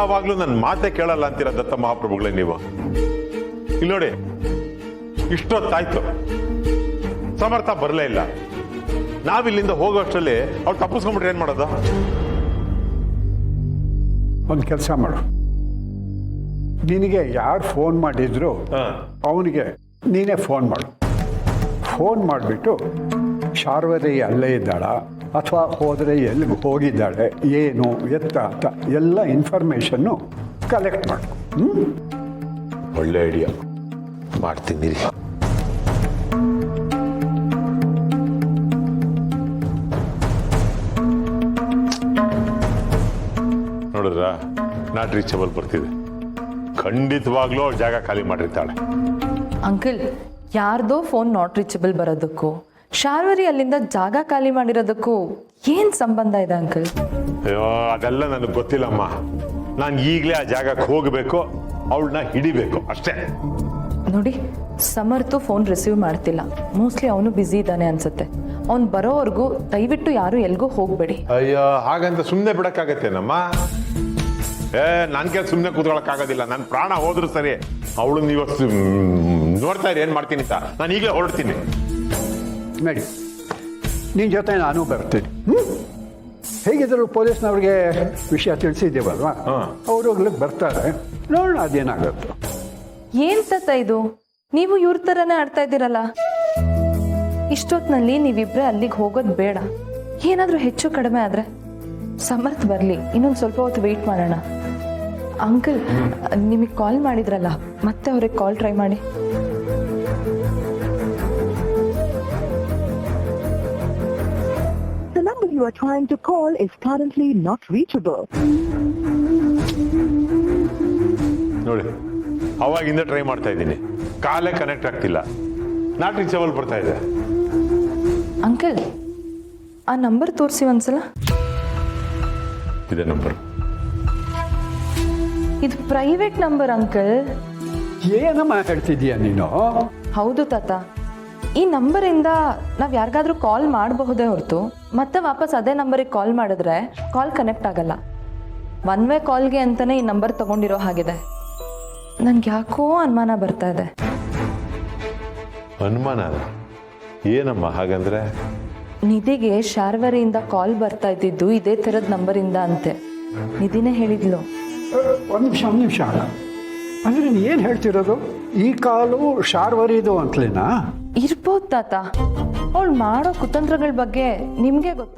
ಯಾವಾಗ್ಲೂ ನನ್ನ ಮಾತೆ ಕೇಳಲ್ಲ ಅಂತೀರ ದತ್ತ ಮಹಾಪ್ರಭುಗಳೇ ನೀವು. ಇಲ್ಲಿ ನೋಡಿ, ಇಷ್ಟೊತ್ತಾಯ್ತು, ಸಮರ್ಥ ಬರಲೇ ಇಲ್ಲ. ನಾವಿಲ್ಲಿಂದ ಹೋಗೋಷ್ಟರಲ್ಲಿ ಅವ್ರು ತಪ್ಪಿಸ್ಕೊಂಡ್ಬಿಟ್ರೆ ಏನ್ ಮಾಡೋದು? ಒಂದು ಕೆಲಸ ಮಾಡು, ನಿನಗೆ ಯಾರು ಫೋನ್ ಮಾಡಿದ್ರು ಅವನಿಗೆ ನೀನೇ ಫೋನ್ ಮಾಡು. ಫೋನ್ ಮಾಡಿಬಿಟ್ಟು ಶಾರ್ವರಿ ಅಲ್ಲೇ ಇದ್ದಾಳ ಅಥವಾ ಹೋದರೆ ಎಲ್ಲಿಗೆ ಹೋಗಿದ್ದಾಳೆ, ಏನು ಎತ್ತ ಅಂತ ಎಲ್ಲ ಇನ್ಫಾರ್ಮೇಷನ್ನು ಕಲೆಕ್ಟ್ ಮಾಡು. ಒಳ್ಳೆ ಐಡಿಯಾ, ಮಾಡ್ತೀನಿ. ನೋಡಿದ್ರ, ನಾಟ್ ರೀಚಬಲ್ ಬರ್ತಿದೆ. ಖಂಡಿತವಾಗ್ಲೂ ಅವ್ರ ಜಾಗ ಖಾಲಿ ಮಾಡಿರ್ತಾಳೆ. ಅಂಕಲ್, ಯಾರ್ದೋ ಫೋನ್ ನಾಟ್ ರೀಚಬಲ್ ಬರೋದಕ್ಕೂ ಶಾರ್ವರಿ ಅಲ್ಲಿಂದ ಜಾಗ ಖಾಲಿ ಮಾಡಿರೋದಕ್ಕೂ ಏನ್ ಸಂಬಂಧ ಇದೆ ಅಂಕಲ್? ಅಯ್ಯೋ, ಅದೆಲ್ಲ ನನಗೆ ಗೊತ್ತಿಲ್ಲಮ್ಮ. ನಾನು ಈಗಲೇ ಆ ಜಾಗಕ್ಕೆ ಹೋಗಬೇಕು, ಅವಳನ್ನ ಹಿಡಿಬೇಕು ಅಷ್ಟೇ. ನೋಡಿ, ಸಮರ್ಥು ಫೋನ್ ರಿಸೀವ್ ಮಾಡ್ತಿಲ್ಲ. ಮೋಸ್ಟ್ಲಿ ಅವನು ಬ್ಯುಸಿ ಇದ್ದಾನೆ ಅನ್ಸುತ್ತೆ. ಅವ್ನು ಬರೋವರೆಗೂ ದಯವಿಟ್ಟು ಯಾರು ಎಲ್ಗೂ ಹೋಗ್ಬೇಡಿ. ಅಯ್ಯೋ, ಹಾಗಂತ ಸುಮ್ಮನೆ ಬಿಡಕ್ಕಾಗತ್ತೇನಮ್ಮ? ನನ್ ಕೆಲ ಸುಮ್ಮನೆ ಕೂತ್ಕೊಳಕ್ಕಾಗೋದಿಲ್ಲ. ನನ್ನ ಪ್ರಾಣ ಹೋದ್ರು ಸರಿ, ಅವಳು ನೀವು ನೋಡ್ತಾ ಇರಿ ಏನ್ ಮಾಡ್ತೀನಿ ಅಂತ. ನಾನು ಈಗಲೇ ಹೊರಡ್ತೀನಿ. ನಡಿ, ನಿನ್ನ ಜೊತೆ ನಾನು ಬರ್ತೀನಿ. ಹೇಗಿದ್ರು ಪೊಲೀಸ್ನವ್ರಿಗೆ ವಿಷಯ ತಿಳಿಸಿದ್ದೇವಲ್ವಾ, ಅವರು ಹೋಗ್ಲಿಕ್ಕೆ ಬರ್ತಾರೆ. ನೋಡೋಣ ಅದೇನಾಗುತ್ತೆ. ಏನ್ ತತ್ತ ಇದು? ನೀವು ಇವ್ರ ಥರನೇ ಆಡ್ತಾ ಇದ್ದೀರಲ್ಲ. ಇಷ್ಟೊತ್ತಿನಲ್ಲಿ ನೀವಿಬ್ರೆ ಅಲ್ಲಿಗೆ ಹೋಗೋದು ಬೇಡ. ಏನಾದರೂ ಹೆಚ್ಚು ಕಡಿಮೆ ಆದರೆ ಸಮರ್ಥ ಬರಲಿ, ಇನ್ನೊಂದು ಸ್ವಲ್ಪ ಹೊತ್ತು ವೆಯ್ಟ್ ಮಾಡೋಣ. ಅಂಕಲ್, ನಿಮಗೆ ಕಾಲ್ ಮಾಡಿದ್ರಲ್ಲ, ಮತ್ತೆ ಅವ್ರಿಗೆ ಕಾಲ್ ಟ್ರೈ ಮಾಡಿ. The number you are trying to call is currently not reachable. ನೋಡಿ, ಅವಾಗಿಂದ ಟ್ರೈ ಮಾಡ್ತಾ ಇದ್ದೀನಿ, ಕಾಲೇ ಕನೆಕ್ಟ್ ಆಗ್ತಿಲ್ಲ. ನಾಟ್ ರೀಚಬಲ್ ಬರ್ತಾ ಇದೆ. ಅಂಕಲ್, ಆ ನಂಬರ್ ತೋರಿಸಿ ಒಂದ್ಸಲ. ಇದೆ ನಂಬರ್. ಇದು ಪ್ರೈವೇಟ್ ನಂಬರ್ ಅಂಕಲ್. ಏನಮ್ಮ ಹೇಳ್ತಿದ್ದೀಯ ನೀನು? ಹೌದು ತಾತ, ಈ ನಂಬರಿಂದ ನಾವು ಯಾರಿಗಾದ್ರೂ ಕಾಲ್ ಮಾಡಬಹುದೇ ಹೊರತು ಮತ್ತೆ ವಾಪಸ್ ಅದೇ ನಂಬರಿಗೆ ಕಾಲ್ ಮಾಡಿದ್ರೆ ಕಾಲ್ ಕನೆಕ್ಟ್ ಆಗಲ್ಲ. ಒನ್ ವೇ ಕಾಲ್ಗೆ ಅಂತಾನೆ ಈ ನಂಬರ್ ತಗೊಂಡಿರೋ ಹಾಗಿದೆ. ನನ್ಗೆ ಯಾಕೋ ಅನುಮಾನ ಬರ್ತಾ ಇದೆ. ಅನುಮಾನ? ಏನಮ್ಮ ಹಾಗಂದ್ರೆ? ನಿಧಿಗೆ ಶಾರ್ವರಿಯಿಂದ ಕಾಲ್ ಬರ್ತಾ ಇದ್ದಿದ್ದು ಇದೇ ಥರದ ನಂಬರಿಂದ ಅಂತೆ. ನಿಧಿನೇ ಹೇಳಿದ್ಲು. ಒಂದು ನಿಮಿಷ ಅಂದ್ರೆ ನೀನು ಏನು ಹೇಳ್ತಿರೋದು? ಈ ಕಾಲು ಶಾರ್ವರಿದು ಅಂತಲೇನಾ? ಇರ್ಬೋದು ತಾತ. ಅವಳು ಮಾಡೋ ಕುತಂತ್ರಗಳ ಬಗ್ಗೆ ನಿಮಗೆ ಗೊತ್ತ.